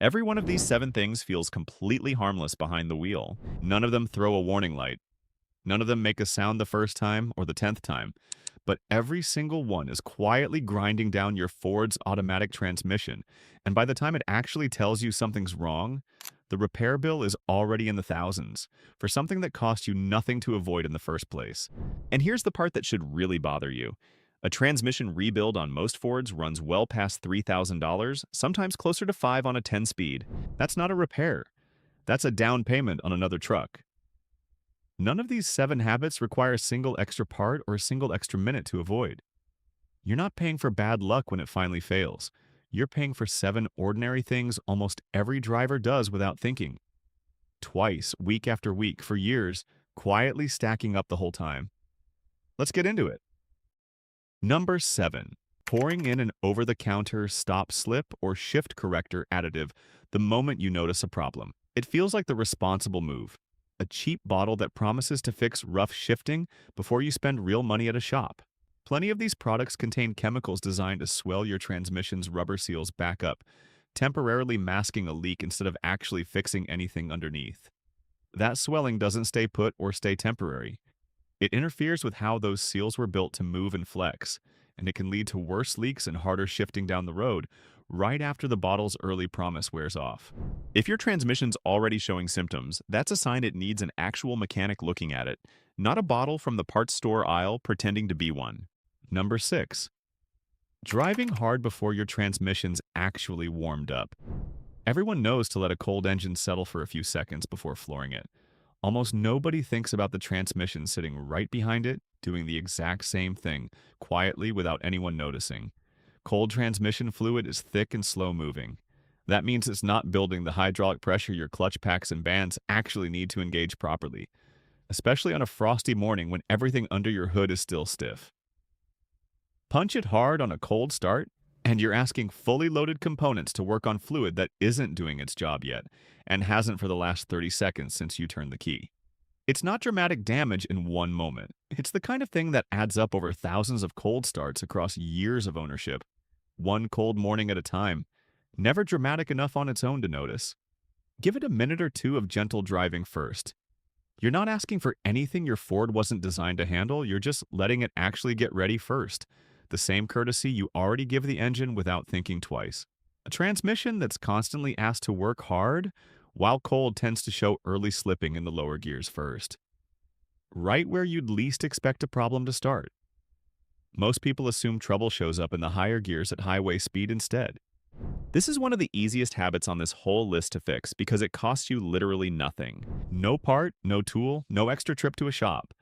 Every one of these 7 things feels completely harmless behind the wheel. None of them throw a warning light. None of them make a sound the first time or the 10th time. But every single one is quietly grinding down your Ford's automatic transmission. And by the time it actually tells you something's wrong, the repair bill is already in the thousands for something that cost you nothing to avoid in the first place. And here's the part that should really bother you. A transmission rebuild on most Fords runs well past $3,000, sometimes closer to 5 on a 10-speed. That's not a repair. That's a down payment on another truck. None of these 7 habits require a single extra part or a single extra minute to avoid. You're not paying for bad luck when it finally fails. You're paying for 7 ordinary things almost every driver does without thinking. Twice, week after week, for years, quietly stacking up the whole time. Let's get into it. Number 7. Pouring in an over-the-counter stop-slip or shift corrector additive the moment you notice a problem. It feels like the responsible move. A cheap bottle that promises to fix rough shifting before you spend real money at a shop. Plenty of these products contain chemicals designed to swell your transmission's rubber seals back up, temporarily masking a leak instead of actually fixing anything underneath. That swelling doesn't stay put or stay temporary. It interferes with how those seals were built to move and flex, and it can lead to worse leaks and harder shifting down the road right after the bottle's early promise wears off. If your transmission's already showing symptoms, that's a sign it needs an actual mechanic looking at it, not a bottle from the parts store aisle pretending to be one. Number 6. Driving hard before your transmission's actually warmed up. Everyone knows to let a cold engine settle for a few seconds before flooring it. Almost nobody thinks about the transmission sitting right behind it, doing the exact same thing, quietly without anyone noticing. Cold transmission fluid is thick and slow-moving. That means it's not building the hydraulic pressure your clutch packs and bands actually need to engage properly, especially on a frosty morning when everything under your hood is still stiff. Punch it hard on a cold start, and you're asking fully loaded components to work on fluid that isn't doing its job yet, and hasn't for the last 30 seconds since you turned the key. It's not dramatic damage in one moment. It's the kind of thing that adds up over thousands of cold starts across years of ownership. One cold morning at a time. Never dramatic enough on its own to notice. Give it a minute or two of gentle driving first. You're not asking for anything your Ford wasn't designed to handle, you're just letting it actually get ready first. The same courtesy you already give the engine without thinking twice. A transmission that's constantly asked to work hard, while cold, tends to show early slipping in the lower gears first. Right where you'd least expect a problem to start. Most people assume trouble shows up in the higher gears at highway speed instead. This is one of the easiest habits on this whole list to fix because it costs you literally nothing. No part, no tool, no extra trip to a shop.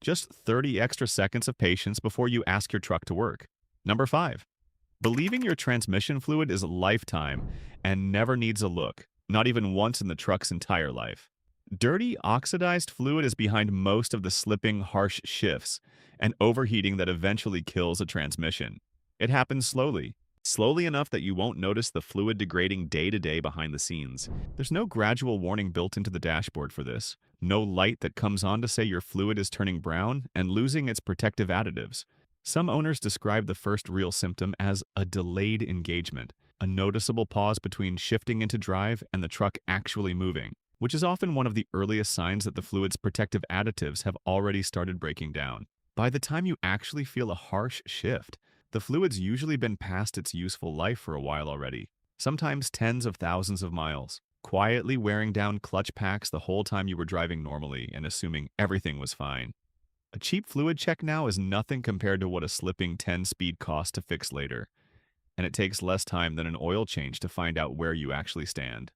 Just 30 extra seconds of patience before you ask your truck to work. Number 5. Believing your transmission fluid is lifetime and never needs a look, not even once in the truck's entire life. Dirty, oxidized fluid is behind most of the slipping, harsh shifts and overheating that eventually kills a transmission. It happens slowly enough that you won't notice the fluid degrading day to day behind the scenes. There's no gradual warning built into the dashboard for this. No light that comes on to say your fluid is turning brown and losing its protective additives. Some owners describe the first real symptom as a delayed engagement, a noticeable pause between shifting into drive and the truck actually moving, which is often one of the earliest signs that the fluid's protective additives have already started breaking down. By the time you actually feel a harsh shift, the fluid's usually been past its useful life for a while already, sometimes tens of thousands of miles, quietly wearing down clutch packs the whole time you were driving normally and assuming everything was fine. A cheap fluid check now is nothing compared to what a slipping 10-speed costs to fix later, and it takes less time than an oil change to find out where you actually stand.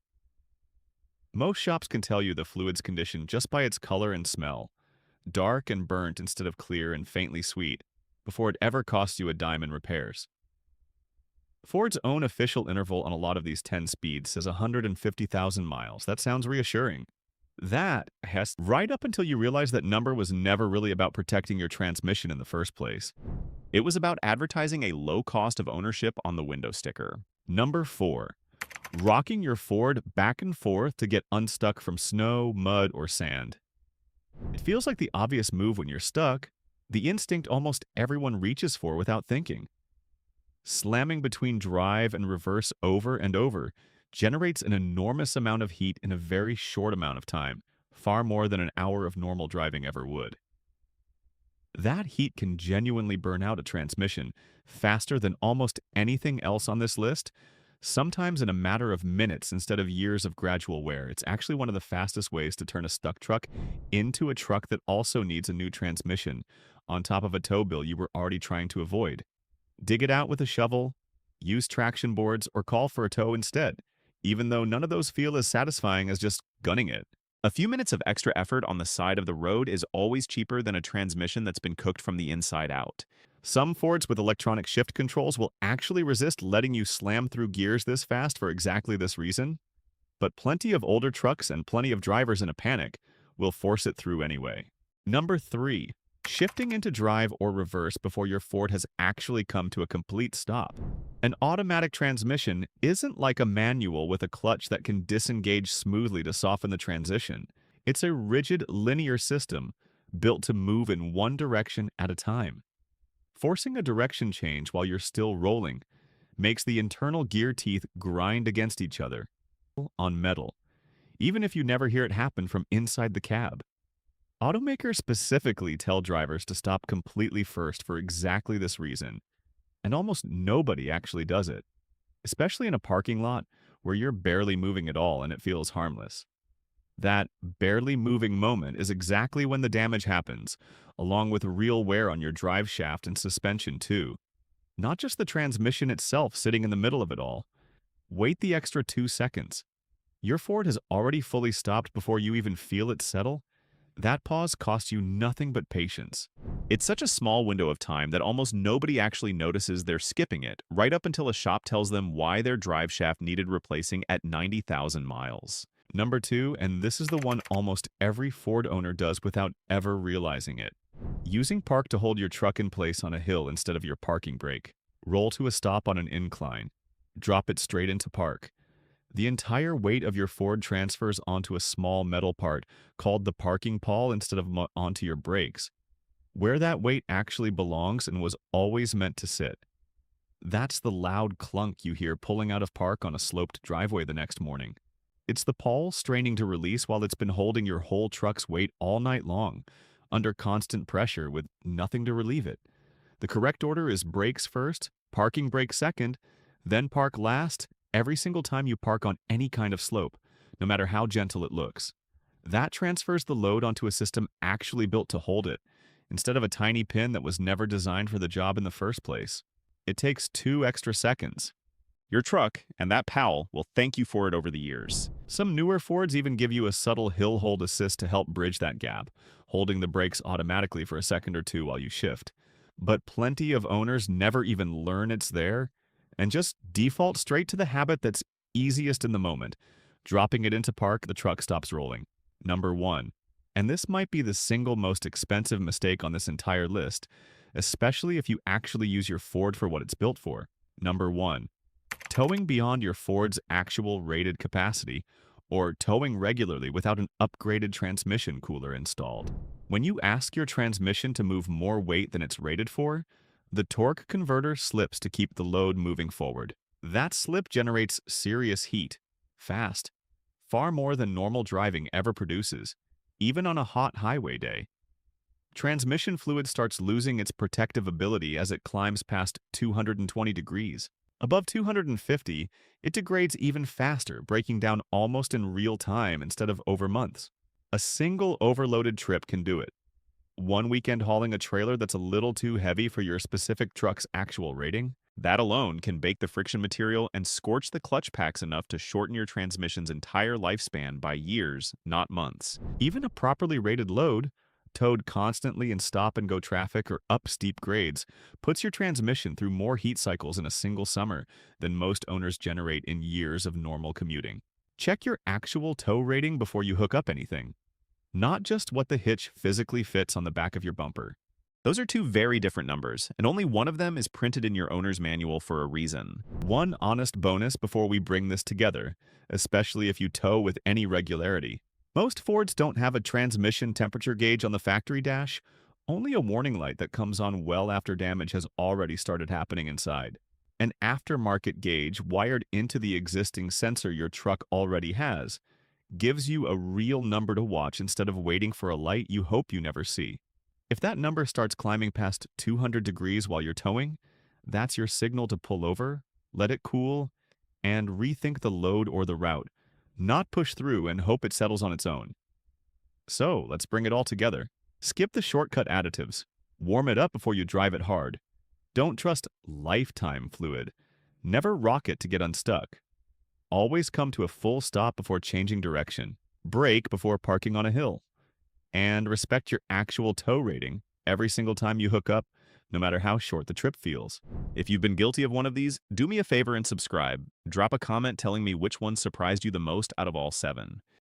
Most shops can tell you the fluid's condition just by its color and smell, dark and burnt instead of clear and faintly sweet, before it ever costs you a dime in repairs. Ford's own official interval on a lot of these 10 speeds says 150,000 miles. That sounds reassuring. That has right up until you realize that number was never really about protecting your transmission in the first place. It was about advertising a low cost of ownership on the window sticker. Number 4. Rocking your Ford back and forth to get unstuck from snow, mud, or sand. It feels like the obvious move when you're stuck, the instinct almost everyone reaches for without thinking. Slamming between drive and reverse over and over, generates an enormous amount of heat in a very short amount of time, far more than an hour of normal driving ever would. That heat can genuinely burn out a transmission faster than almost anything else on this list, sometimes in a matter of minutes instead of years of gradual wear. It's actually one of the fastest ways to turn a stuck truck into a truck that also needs a new transmission, on top of a tow bill you were already trying to avoid. Dig it out with a shovel, use traction boards, or call for a tow instead, even though none of those feel as satisfying as just gunning it. A few minutes of extra effort on the side of the road is always cheaper than a transmission that's been cooked from the inside out. Some Fords with electronic shift controls will actually resist letting you slam through gears this fast for exactly this reason, but plenty of older trucks and plenty of drivers in a panic will force it through anyway. Number 3. Shifting into drive or reverse before your Ford has actually come to a complete stop. An automatic transmission isn't like a manual with a clutch that can disengage smoothly to soften the transition. It's a rigid, linear system built to move in one direction at a time. Forcing a direction change while you're still rolling makes the internal gear teeth grind against each other on metal, even if you never hear it happen from inside the cab. Automakers specifically tell drivers to stop completely first for exactly this reason, and almost nobody actually does it, especially in a parking lot where you're barely moving at all and it feels harmless. That barely moving moment is exactly when the damage happens, along with real wear on your drive shaft and suspension too. Not just the transmission itself sitting in the middle of it all. Wait the extra 2 seconds. Your Ford has already fully stopped before you even feel it settle. That pause costs you nothing but patience. It's such a small window of time that almost nobody actually notices they're skipping it, right up until a shop tells them why their drive shaft needed replacing at 90,000 miles. Number 2, and this is the one almost every Ford owner does without ever realizing it. Using park to hold your truck in place on a hill instead of your parking brake. Roll to a stop on an incline. Drop it straight into park. The entire weight of your Ford transfers onto a small metal part called the parking pawl instead of onto your brakes, where that weight actually belongs and was always meant to sit. That's the loud clunk you hear pulling out of park on a sloped driveway the next morning. It's the pawl straining to release while it's been holding your whole truck's weight all night long, under constant pressure with nothing to relieve it. The correct order is brakes first, parking brake second, then park last, every single time you park on any kind of slope, no matter how gentle it looks. That transfers the load onto a system actually built to hold it, instead of a tiny pin that was never designed for the job in the first place. It takes 2 extra seconds. Your truck and that Powell will thank you for it over the years. Some newer Fords even give you a subtle hill hold assist to help bridge that gap, holding the brakes automatically for a second or two while you shift. But plenty of owners never even learn it's there and just default straight to the habit that's easiest in the moment. Dropping it into park, the truck stops rolling. Number 1. And this might be the single most expensive mistake on this entire list, especially if you actually use your Ford for what it's built for. Number 1. Towing beyond your Ford's actual rated capacity, or towing regularly without an upgraded transmission cooler installed. When you ask your transmission to move more weight than it's rated for, the torque converter slips to keep the load moving forward. That slip generates serious heat, fast, far more than normal driving ever produces, even on a hot highway day. Transmission fluid starts losing its protective ability as it climbs past 220 degrees. Above 250, it degrades even faster, breaking down almost in real time instead of over months. A single overloaded trip can do it. One weekend hauling a trailer that's a little too heavy for your specific truck's actual rating? That alone can bake the friction material and scorch the clutch packs enough to shorten your transmission's entire lifespan by years, not months. Even a properly rated load, towed constantly in stop-and-go traffic or up steep grades, puts your transmission through more heat cycles in a single summer than most owners generate in years of normal commuting. Check your actual tow rating before you hook up anything, not just what the hitch physically fits on the back of your bumper. Those are 2 very different numbers, and only one of them is printed in your owner's manual for a reason. One honest bonus before we bring this together, especially if you tow with any regularity. Most Fords don't have a transmission temperature gauge on the factory dash, only a warning light that comes on well after damage has already started happening inside. An aftermarket gauge wired into the existing sensor your truck already has gives you a real number to watch instead of waiting for a light you hope you never see. If that number starts climbing past 200 degrees while you're towing, that's your signal to pull over, let it cool, and rethink the load or the route, not push through and hope it settles on its own. So, let's bring it all together. Skip the shortcut additives. Warm it up before you drive it hard. Don't trust lifetime fluid. Never rock it to get unstuck. Always come to a full stop before changing direction. Brake before parking on a hill. And respect your actual tow rating every single time you hook up, no matter how short the trip feels. If you've been guilty of one of these, do me a favor and subscribe. Drop a comment telling me which one surprised you the most out of all 7.